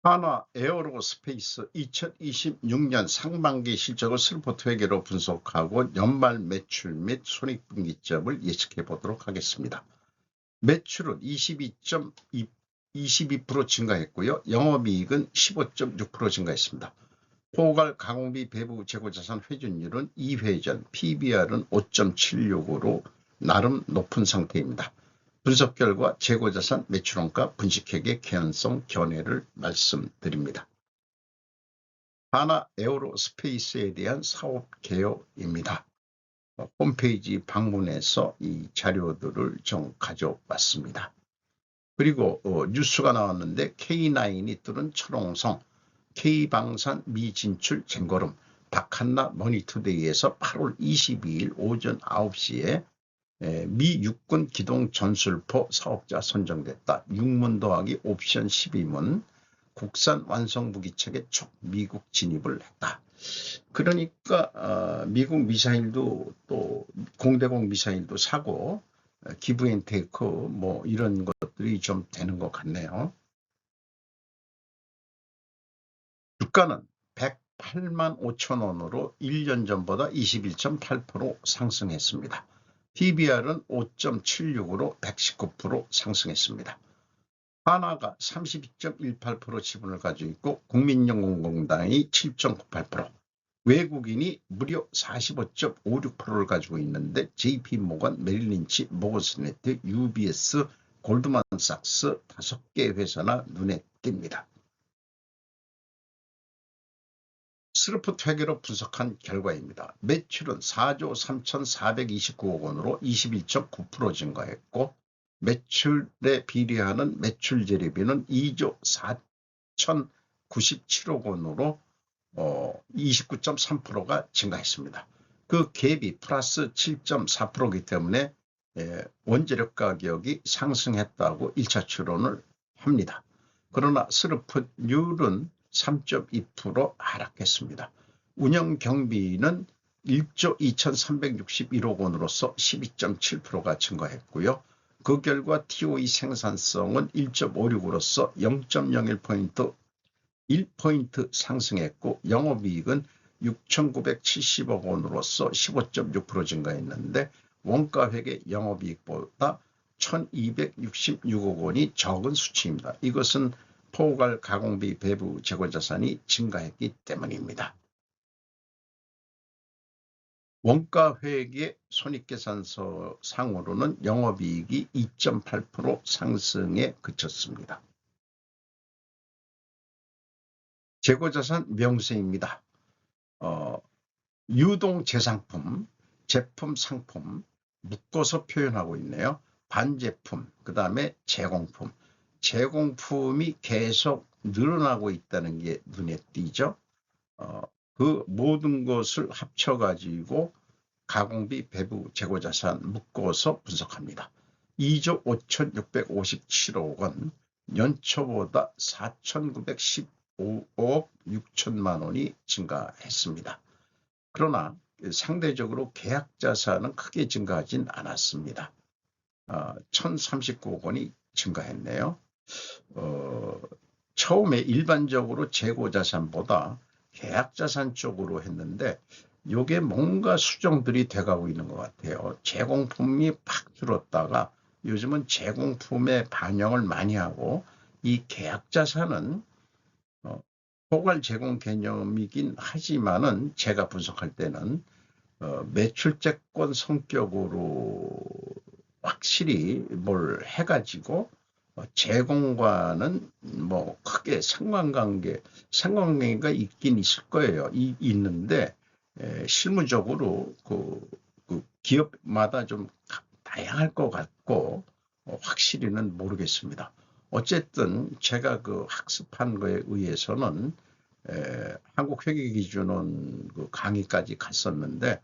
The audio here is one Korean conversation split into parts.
하나 에어로스페이스 2026년 상반기 실적을 슬포트 회계로 분석하고 연말 매출 및 손익분기점을 예측해 보도록 하겠습니다. 매출은 22% 증가했고요. 영업이익은 15.6% 증가했습니다. 포괄 가공비 배부 재고자산 회전율은 2회전, PBR은 5.76으로 나름 높은 상태입니다. 분석 결과 재고자산 매출원가 분식회계 개연성 견해를 말씀드립니다. 하나 에어로스페이스에 대한 사업 개요입니다. 홈페이지 방문해서 이 자료들을 좀 가져왔습니다. 그리고 뉴스가 나왔는데 K9이 뚫은 철옹성, K방산 미진출 쟁걸음, 박한나 머니투데이에서 8월 22일 오전 9시에 미 육군 기동 전술포 사업자 선정됐다. 6문 더하기 옵션 12문 국산 완성 무기체계 촉 미국 진입을 했다. 그러니까 미국 미사일도 또 공대공 미사일도 사고 기브앤테이크 뭐 이런 것들이 좀 되는 것 같네요. 주가는 108만 5천 원으로 1년 전보다 21.8% 상승했습니다. PBR은 5.76으로 119% 상승했습니다. 하나가 32.18% 지분을 가지고 있고 국민연금공단이 7.98%, 외국인이 무려 45.56%를 가지고 있는데 JP모건, 메릴린치, 모건스탠리, UBS, 골드만삭스 5개 회사나 눈에 띕니다. 슬포트 회계로 분석한 결과입니다. 매출은 4조 3,429억 원으로 21.9% 증가했고 매출에 비례하는 매출 재료비는 2조 4,097억 원으로 29.3%가 증가했습니다. 그 갭이 플러스 7.4%이기 때문에 원재료 가격이 상승했다고 1차 추론을 합니다. 그러나 슬포트율은 3.2% 하락했습니다. 운영 경비는 1조 2,361억 원으로서 12.7%가 증가했고요. 그 결과 TOE 생산성은 1.56으로서 0.01포인트 1포인트 상승했고 영업이익은 6,970억 원으로서 15.6% 증가했는데 원가회계 영업이익보다 1,266억 원이 적은 수치입니다. 이것은 포괄 가공비 배부 재고자산이 증가했기 때문입니다. 원가회계 손익계산서 상으로는 영업이익이 2.8% 상승에 그쳤습니다. 재고자산 명세입니다. 유동재상품, 제품, 상품 묶어서 표현하고 있네요. 반제품, 그 다음에 제공품. 제공품이 계속 늘어나고 있다는 게 눈에 띄죠. 그 모든 것을 합쳐가지고 가공비 배부 재고자산 묶어서 분석합니다. 2조 5,657억 원, 연초보다 4,915억 6천만 원이 증가했습니다. 그러나 상대적으로 계약자산은 크게 증가하진 않았습니다. 1,039억 원이 증가했네요. 처음에 일반적으로 재고자산보다 계약자산 쪽으로 했는데 이게 뭔가 수정들이 돼가고 있는 것 같아요. 제공품이 팍 줄었다가 요즘은 제공품에 반영을 많이 하고 이 계약자산은 포괄 제공 개념이긴 하지만은 제가 분석할 때는 매출채권 성격으로 확실히 뭘 해가지고 제공과는 뭐 크게 상관관계가 있긴 있을 거예요. 있는데 실무적으로 그 기업마다 좀 다양할 것 같고 확실히는 모르겠습니다. 어쨌든 제가 그 학습한 거에 의해서는 한국회계기준원 그 강의까지 갔었는데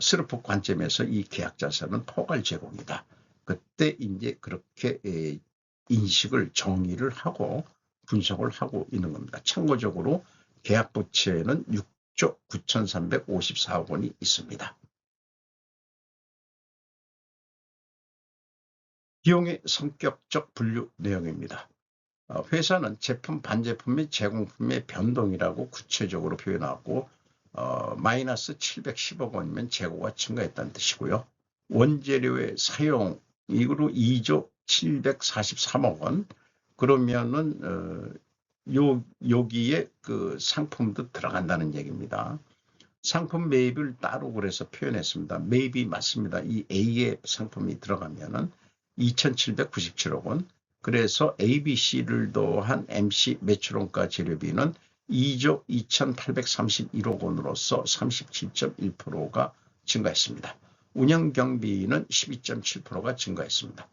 스르프 관점에서 이 계약자산은 포괄 제공이다. 그때 이제 그렇게 인식을 정의를 하고 분석을 하고 있는 겁니다. 참고적으로 계약부채는 6조 9,354억 원이 있습니다. 비용의 성격적 분류 내용입니다. 회사는 제품, 반제품 및 제공품의 변동이라고 구체적으로 표현하고 마이너스 710억 원이면 재고가 증가했다는 뜻이고요. 원재료의 사용으로 2조 743억 원. 그러면은 여기에 그 상품도 들어간다는 얘기입니다. 상품 매입을 따로 그래서 표현했습니다. 매입이 맞습니다. 이 A의 상품이 들어가면은 2,797억 원. 그래서 ABC를 더한 MC 매출원가 재료비는 2조 2,831억 원으로서 37.1%가 증가했습니다. 운영경비는 12.7%가 증가했습니다.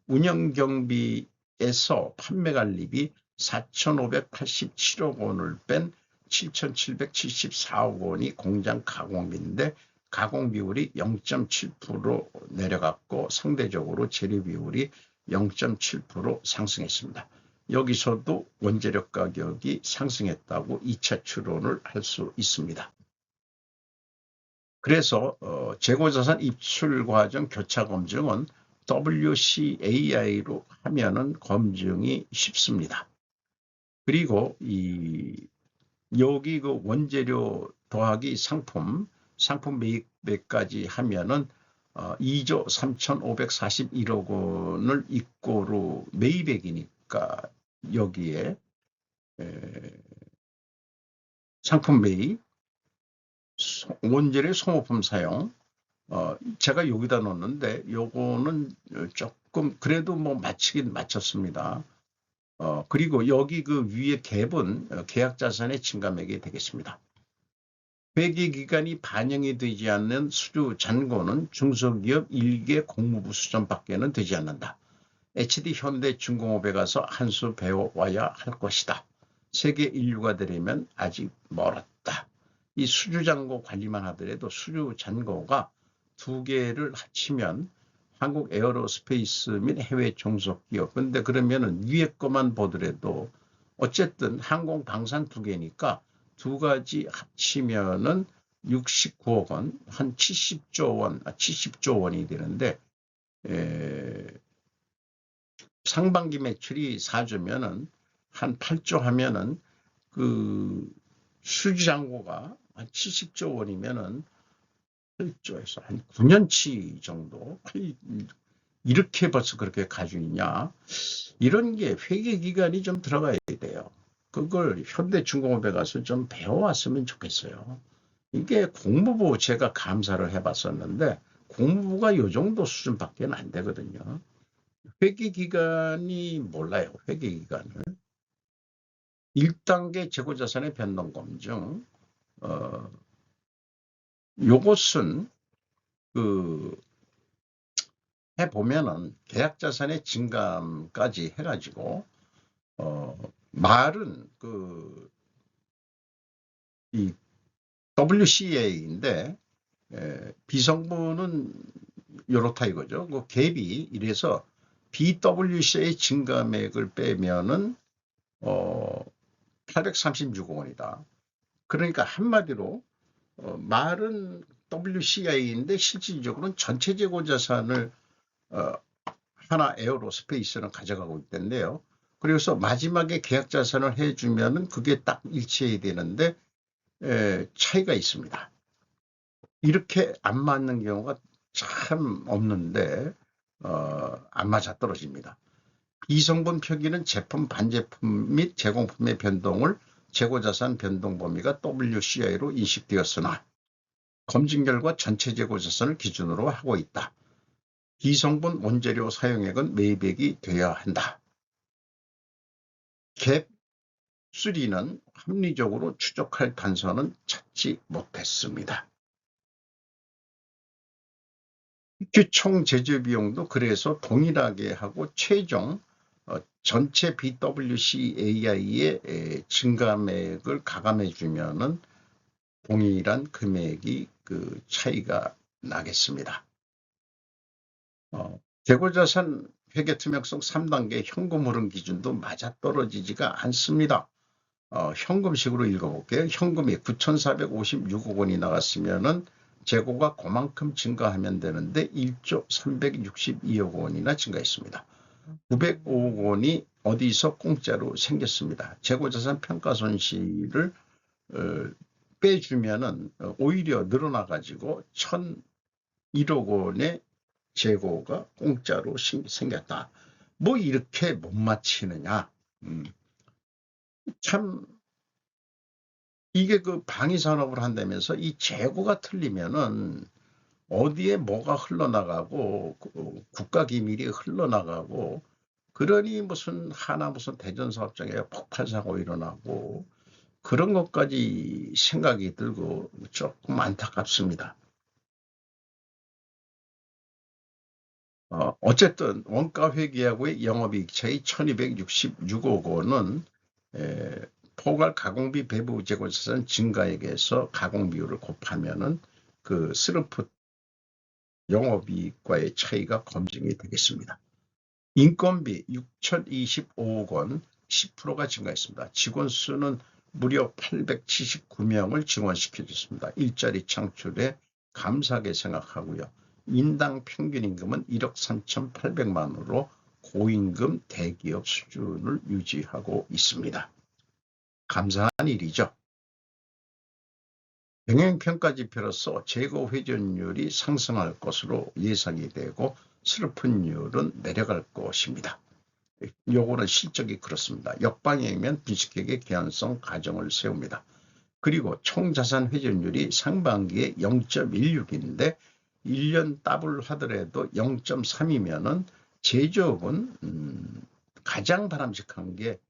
운영경비에서 판매관리비 4,587억 원을 뺀 7,774억 원이 공장 가공비인데 가공 비율이 0.7% 내려갔고 상대적으로 재료 비율이 0.7% 상승했습니다. 여기서도 원재료 가격이 상승했다고 2차 추론을 할 수 있습니다. 그래서 재고자산 입출 과정 교차 검증은 WCAI로 하면은 검증이 쉽습니다. 그리고 여기 그 원재료 더하기 상품 매입까지 하면은 2조 3,541억 원을 입고로 매입액이니까 여기에 상품 매입, 원재료 소모품 사용, 제가 여기다 넣었는데 요거는 조금 그래도 뭐 맞추긴 맞췄습니다. 그리고 여기 그 위에 갭은 계약자산의 증감액이 되겠습니다. 회계기간이 반영이 되지 않는 수주 잔고는 중소기업 일개 공무부 수준밖에는 되지 않는다. HD 현대중공업에 가서 한 수 배워와야 할 것이다. 세계 인류가 되려면 아직 멀었다. 이 수주잔고 관리만 하더라도 수주잔고가 2개를 합치면 한국 에어로스페이스 및 해외 종속기업. 근데 그러면은 위에 것만 보더라도 어쨌든 항공 방산 2개니까 2가지 합치면은 69억 원, 한 70조 원이 되는데 상반기 매출이 4조면은 한 8조 하면은 그 수주잔고가 한 70조 원이면은 8조에서 한 9년치 정도 이렇게 벌써 그렇게 가지고 있냐 이런 게 회계기간이 좀 들어가야 돼요. 그걸 현대중공업에 가서 좀 배워왔으면 좋겠어요. 이게 공무부 제가 감사를 해봤었는데 공무부가 이 정도 수준밖에 안 되거든요. 회계기간이 몰라요. 회계기간을. 1단계 재고자산의 변동검증 요것은 해보면은 계약자산의 증감까지 해가지고 말은 이 WCA인데 비성분은 요렇다 이거죠. 그 갭이 이래서 BWCA 증감액을 빼면은 836억 원이다. 그러니까 한마디로 말은 WCI인데 실질적으로는 전체 재고자산을 하나 에어로스페이스는 가져가고 있던데요. 그래서 마지막에 계약자산을 해주면은 그게 딱 일치해야 되는데 차이가 있습니다. 이렇게 안 맞는 경우가 참 없는데 안 맞아떨어집니다. 비성분 표기는 제품, 반제품 및 제공품의 변동을 재고자산 변동 범위가 WCI로 인식되었으나 검증 결과 전체 재고자산을 기준으로 하고 있다. 비성분 원재료 사용액은 매입액이 되어야 한다. 갭 3는 합리적으로 추적할 단서는 찾지 못했습니다. 총 제조 비용도 그래서 동일하게 하고 최종 전체 BWCAI의 증감액을 가감해 주면은 동일한 금액이 그 차이가 나겠습니다. 재고자산 회계투명성 3단계 현금 흐름 기준도 맞아떨어지지가 않습니다. 현금식으로 읽어볼게요. 현금이 9,456억 원이 나갔으면은 재고가 그만큼 증가하면 되는데 1조 362억 원이나 증가했습니다. 905억 원이 어디서 공짜로 생겼습니다. 재고자산 평가손실을 빼주면은 오히려 늘어나 가지고 1,001억 원의 재고가 공짜로 생겼다. 뭐 이렇게 못 맞히느냐. 참 이게 그 방위 산업을 한다면서 이 재고가 틀리면은 어디에 뭐가 흘러나가고 국가 기밀이 흘러나가고 그러니 무슨 대전 사업장에 폭발 사고 일어나고 그런 것까지 생각이 들고 조금 안타깝습니다. 어쨌든 원가 회계하고의 영업이익 차이 1266억 원은 포괄 가공비 배부 재고자산 증가액에서 가공비율을 곱하면은 그 스르프 영업이익과의 차이가 검증이 되겠습니다. 인건비 6,025억 원 10%가 증가했습니다. 직원 수는 무려 879명을 증원시켜줬습니다. 일자리 창출에 감사하게 생각하고요. 인당 평균 임금은 1억 3,800만 원으로 고임금 대기업 수준을 유지하고 있습니다. 감사한 일이죠. 경영평가지표로서 재고 회전율이 상승할 것으로 예상이 되고 슬픈율은 내려갈 것입니다. 요거는 실적이 그렇습니다. 역방향이면 분식회계 개연성 가정을 세웁니다. 그리고 총자산 회전율이 상반기에 0.16인데 1년 더블 하더라도 0.3이면은 제조업은 가장 바람직한 게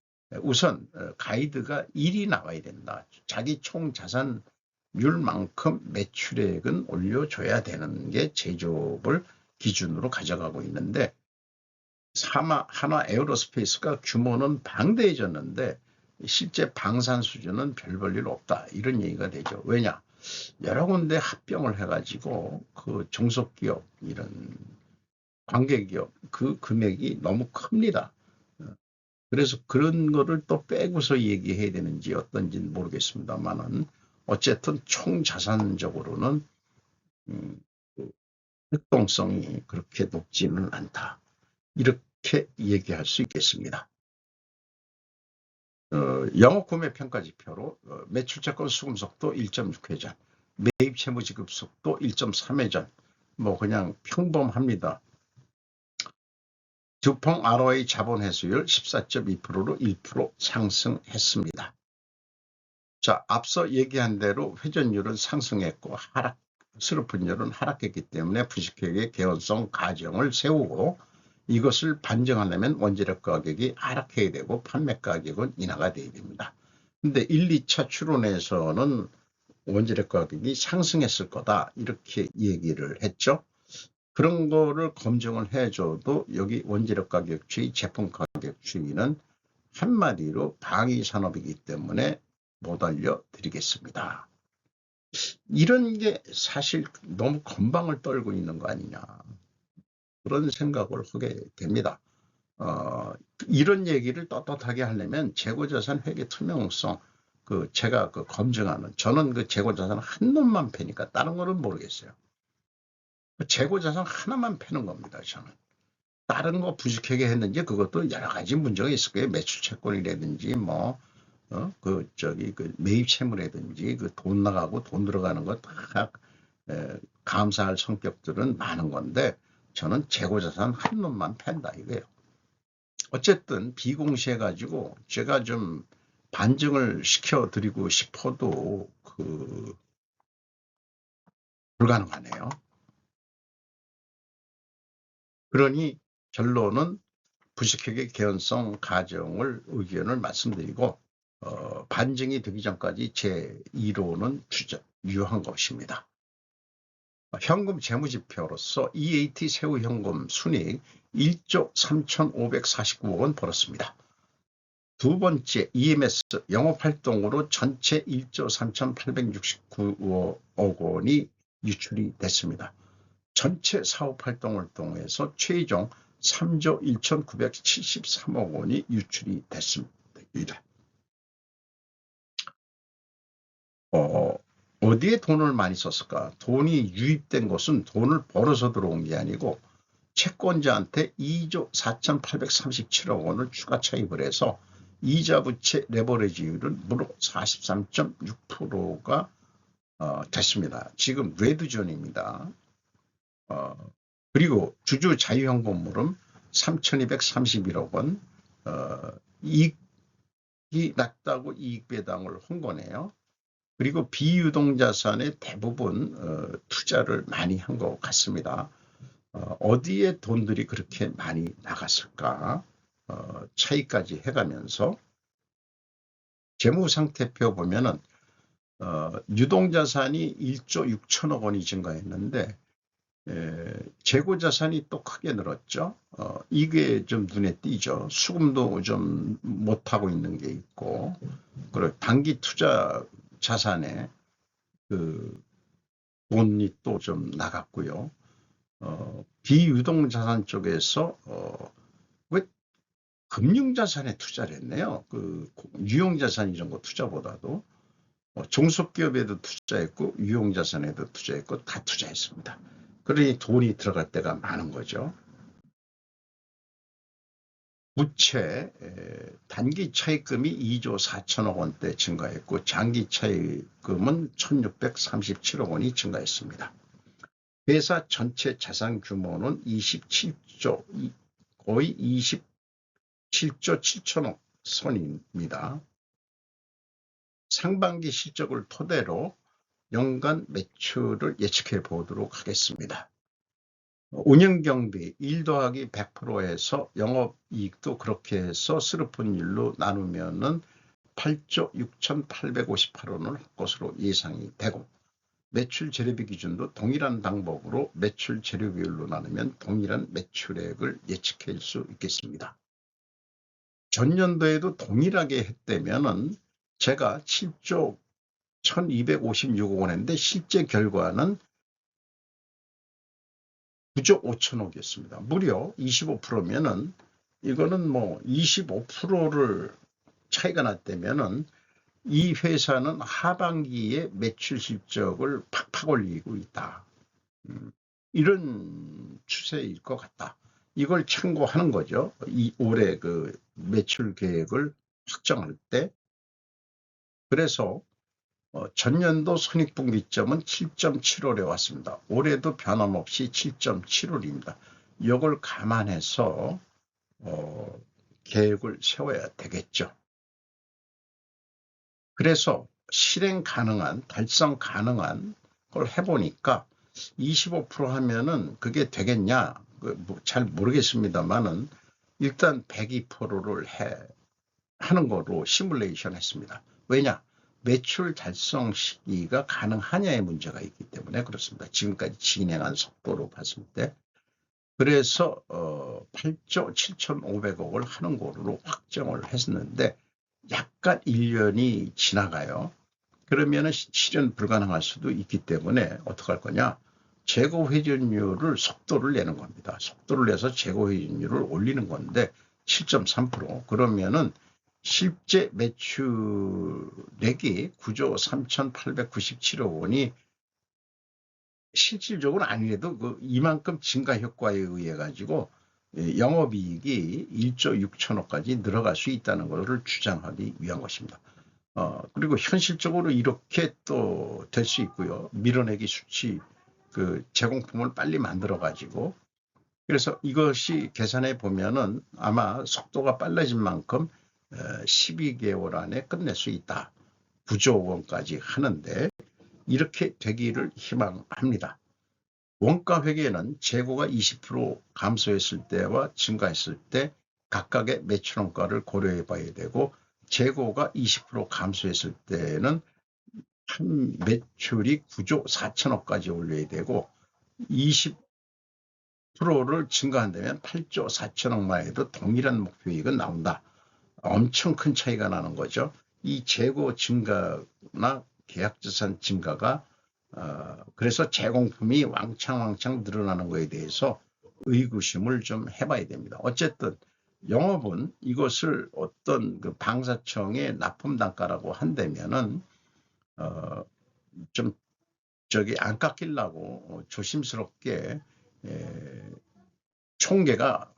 우선 가이드가 1이 나와야 된다. 자기 총자산율만큼 매출액은 올려줘야 되는 게 제조업을 기준으로 가져가고 있는데 한화 에어로스페이스가 규모는 방대해졌는데 실제 방산 수준은 별 볼 일 없다. 이런 얘기가 되죠. 왜냐? 여러 군데 합병을 해가지고 그 종속기업 이런 관계기업 그 금액이 너무 큽니다. 그래서 그런 거를 또 빼고서 얘기해야 되는지 어떤지는 모르겠습니다만은 어쨌든 총자산적으로는 그 활동성이 그렇게 높지는 않다. 이렇게 얘기할 수 있겠습니다. 영업구매 평가지표로 매출채권 수금속도 1.6회전, 매입 채무 지급 속도 1.3회전, 뭐 그냥 평범합니다. 두펑 ROA 자본 회수율 14.2%로 1% 상승했습니다. 자, 앞서 얘기한 대로 회전율은 상승했고 슬픈율은 하락했기 때문에 부식회계 개연성 가정을 세우고 이것을 반증하려면 원재료 가격이 하락해야 되고 판매 가격은 인하가 돼야 됩니다. 근데 1, 2차 추론에서는 원재료 가격이 상승했을 거다 이렇게 얘기를 했죠. 그런 거를 검증을 해줘도 여기 원재료 가격 추이, 제품 가격 추이는 한마디로 방위 산업이기 때문에 못 알려드리겠습니다. 이런 게 사실 너무 건방을 떨고 있는 거 아니냐 그런 생각을 하게 됩니다. 이런 얘기를 떳떳하게 하려면 재고자산 회계 투명성 제가 검증하는 저는 그 재고자산 한 놈만 패니까 다른 거는 모르겠어요. 재고자산 하나만 패는 겁니다. 저는 다른 거 부족하게 했는지 그것도 여러 가지 문제가 있을 거예요. 매출 채권이라든지 그 매입 채무라든지 그 돈 나가고 돈 들어가는 거 다 감사할 성격들은 많은 건데 저는 재고자산 한 놈만 팬다 이거예요. 어쨌든 비공시해 가지고 제가 좀 반증을 시켜드리고 싶어도 불가능하네요. 그러니 결론은 부식회계 개연성 가정을 의견을 말씀드리고 반증이 되기 전까지 제 2로는 유효한 것입니다. 현금 재무지표로서 EAT 세후 현금 순이익 1조 3,549억 원 벌었습니다. 두 번째 EMS 영업활동으로 전체 1조 3,869억 원이 유출이 됐습니다. 전체 사업활동을 통해서 최종 3조 1,973억 원이 유출이 됐습니다. 어디에 돈을 많이 썼을까? 돈이 유입된 것은 돈을 벌어서 들어온 게 아니고 채권자한테 2조 4,837억 원을 추가 차입을 해서 이자 부채 레버리지율은 무려 43.6%가 됐습니다. 지금 레드존입니다. 그리고 주주 자유현금물은 3,231억 원, 이익이 낮다고 이익 배당을 한 거네요. 그리고 비유동자산에 대부분 투자를 많이 한 것 같습니다. 어디에 돈들이 그렇게 많이 나갔을까? 차이까지 해가면서 재무상태표 보면은 유동자산이 1조 6천억 원이 증가했는데 재고자산이 또 크게 늘었죠. 이게 좀 눈에 띄죠. 수금도 좀 못하고 있는 게 있고, 그리고 단기 투자 자산에 그 돈이 또 좀 나갔고요. 비유동자산 쪽에서 왜 금융자산에 투자를 했네요. 그 유용자산 이런 거 투자보다도 종속기업에도 투자했고 유용자산에도 투자했고 다 투자했습니다. 그러니 돈이 들어갈 때가 많은 거죠. 부채 단기 차입금이 2조 4천억 원대 증가했고 장기 차입금은 1,637억 원이 증가했습니다. 회사 전체 자산 규모는 27조, 거의 27조 7천억 선입니다. 상반기 실적을 토대로 연간 매출을 예측해 보도록 하겠습니다. 운영경비 1 더하기 100%에서 영업이익도 그렇게 해서 스르픈율로 나누면은 8조 6,858원을 할 것으로 예상이 되고, 매출 재료비 기준도 동일한 방법으로 매출 재료비율로 나누면 동일한 매출액을 예측할 수 있겠습니다. 전년도에도 동일하게 했다면은 제가 7조 1,256억 원 했는데 실제 결과는 9조 5천억이었습니다. 무려 25%면은 이거는 뭐 25%를 차이가 났다면은 이 회사는 하반기에 매출 실적을 팍팍 올리고 있다. 이런 추세일 것 같다. 이걸 참고하는 거죠. 이 올해 그 매출 계획을 확정할 때. 그래서 전년도 손익분기점은 7.75에 왔습니다. 올해도 변함없이 7.75입니다. 이걸 감안해서 계획을 세워야 되겠죠. 그래서 실행 가능한, 달성 가능한 걸 해보니까 25% 하면은 그게 되겠냐? 잘 모르겠습니다만은 일단 102%를 하는 거로 시뮬레이션 했습니다. 왜냐? 매출 달성 시기가 가능하냐의 문제가 있기 때문에 그렇습니다. 지금까지 진행한 속도로 봤을 때. 그래서 8조 7,500억을 하는 거로 확정을 했었는데 약간 1년이 지나가요. 그러면 실현 불가능할 수도 있기 때문에 어떻게 할 거냐? 재고 회전율을 속도를 내는 겁니다. 속도를 내서 재고 회전율을 올리는 건데 7.3%. 그러면은 실제 매출액이 9조 3,897억 원이 실질적으로 아니래도 이만큼 증가 효과에 의해 가지고 영업이익이 1조 6천억까지 늘어갈 수 있다는 것을 주장하기 위한 것입니다. 그리고 현실적으로 이렇게 또 될 수 있고요. 밀어내기 수치 그 제공품을 빨리 만들어 가지고, 그래서 이것이 계산해 보면은 아마 속도가 빨라진 만큼 12개월 안에 끝낼 수 있다. 9조 원까지 하는데 이렇게 되기를 희망합니다. 원가 회계는 재고가 20% 감소했을 때와 증가했을 때 각각의 매출 원가를 고려해 봐야 되고, 재고가 20% 감소했을 때는 한 매출이 9조 4천억까지 올려야 되고 20%를 증가한다면 8조 4천억만 해도 동일한 목표이익은 나온다. 엄청 큰 차이가 나는 거죠. 이 재고 증가나 계약자산 증가가 그래서 제공품이 왕창 늘어나는 것에 대해서 의구심을 좀 해봐야 됩니다. 어쨌든 영업은 이것을 어떤 그 방사청의 납품 단가라고 한다면은 좀 안 깎이려고 조심스럽게 총계가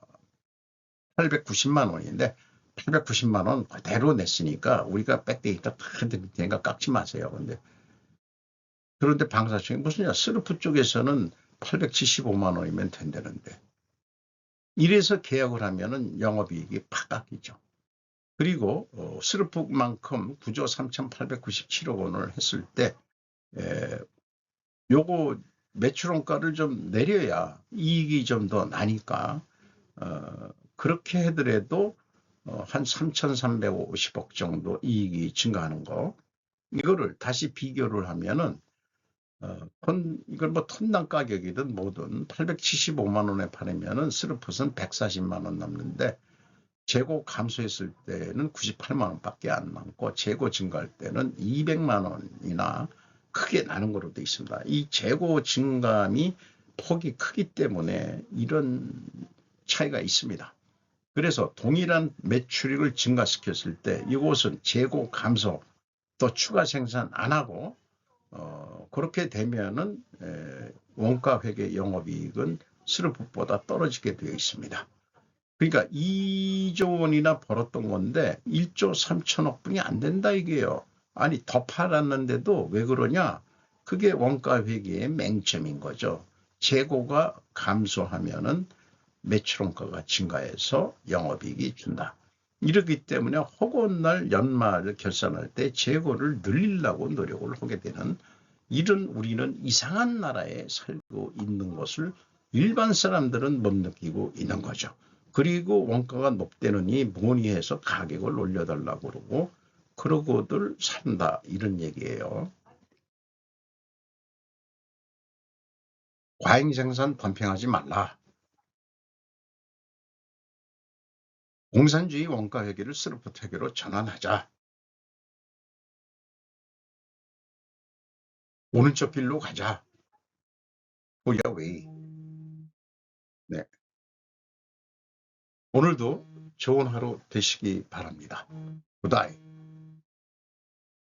890만 원인데 890만 원 그대로 냈으니까 우리가 빽대기가 다 되니까 깎지 마세요. 그런데 방사청이 무슨냐, 스르프 쪽에서는 875만 원이면 된다는데, 이래서 계약을 하면은 영업이익이 팍 깎이죠. 그리고 스르프만큼 9조 3,897억 원을 했을 때 요거 매출원가를 좀 내려야 이익이 좀 더 나니까 그렇게 하더라도 한 3,350억 정도 이익이 증가하는 거, 이거를 다시 비교를 하면은 이걸 뭐 톤당 가격이든 뭐든 875만 원에 팔으면은 스르폿은 140만 원 남는데, 재고 감소했을 때는 98만 원밖에 안 남고 재고 증가할 때는 200만 원이나 크게 나는 거로 되어 있습니다. 이 재고 증감이 폭이 크기 때문에 이런 차이가 있습니다. 그래서 동일한 매출액을 증가시켰을 때 이곳은 재고 감소 또 추가 생산 안 하고 그렇게 되면은 원가 회계 영업이익은 스르폿보다 떨어지게 되어 있습니다. 그러니까 2조 원이나 벌었던 건데 1조 3천억 분이 안 된다 이게요. 아니 더 팔았는데도 왜 그러냐? 그게 원가 회계의 맹점인 거죠. 재고가 감소하면은 매출원가가 증가해서 영업이익이 준다. 이렇기 때문에 허구날 연말을 결산할 때 재고를 늘리려고 노력을 하게 되는, 이런 우리는 이상한 나라에 살고 있는 것을 일반 사람들은 못 느끼고 있는 거죠. 그리고 원가가 높다느니 뭐니 해서 가격을 올려달라고 그러고 그러고들 산다, 이런 얘기예요. 과잉 생산 덤핑하지 말라. 공산주의 원가 회계를 스루프트 회계로 전환하자. 오른쪽 길로 가자. 코리아 웨이. 네. 오늘도 좋은 하루 되시기 바랍니다. 굿바이.